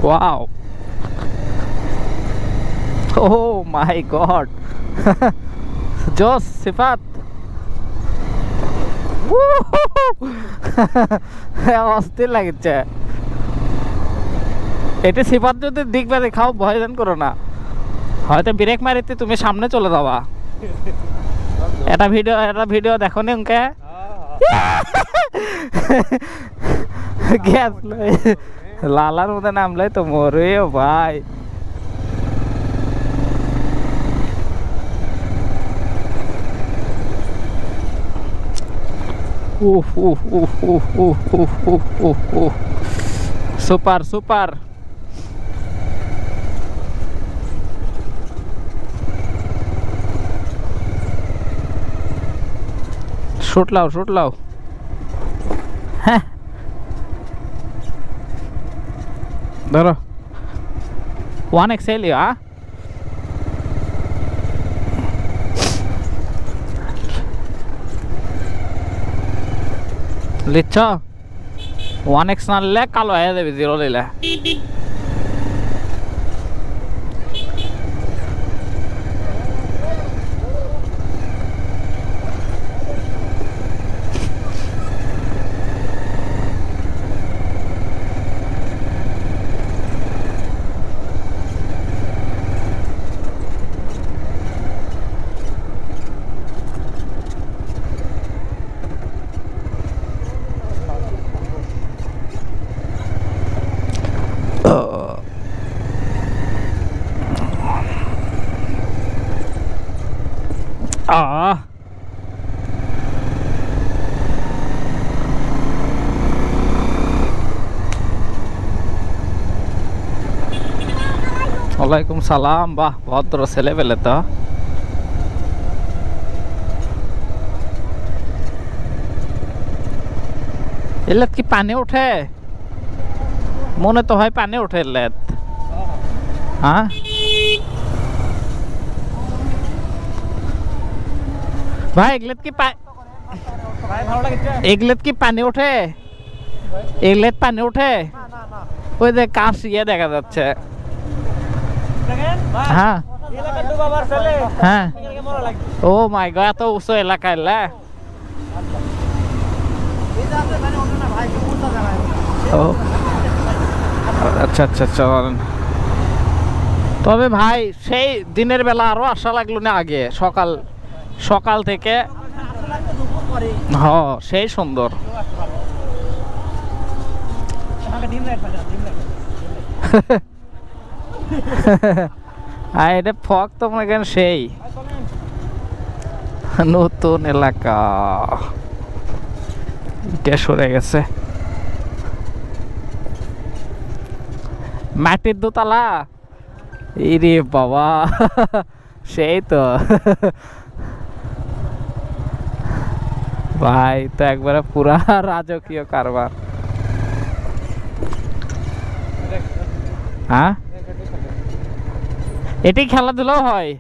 Wow. Oh my God. Josh, Sifat. অস্থির লাগছে। এটি সিফাত যদি দেখবে দেখাও, ভয় দেন করো না, হয়তো ব্রেক মারিতে তুমি সামনে চলে যাবা। এটা ভিডিও দেখো নি উনকে গ্যাস লালার মধ্যে নামলে তো মরে ভাই। Super super. শুট লাও হ্যাঁ ধরো 1XL লিচ্ছ 1X না নিলে কালো হয়ে যাবে 0 নিলে। ওয়ালাইকুম সালাম। বাহ, ভদ্র ছেলে পেলে তো। এলেত কি পানি ওঠে? মনে তো হয় পানি ওঠে এলেত। হ্যাঁ ভাই, এগলেত কি পানি ওঠে? এগলেত পানি ওঠে? ওই যে কাশ ইয়ে দেখা যাচ্ছে। হ্যাঁ হ্যাঁ। ও মাই গড, এত উঁচু এলাকা এলে। আচ্ছা আচ্ছা আচ্ছা। তবে ভাই সেই দিনের বেলা আরো আশা লাগলো না আগে, সকাল থেকে। হ্যাঁ সেই সুন্দর। এটা ফক তো মনে করেন সেই নতুন এলাকা সরে গেছে। মাটির দোতলা, ইরে বাবা সেই তো ভাই, তো একবারে পুরা রাজকীয় কারবার। হ্যাঁ এটি খেলাধুলাও হয়।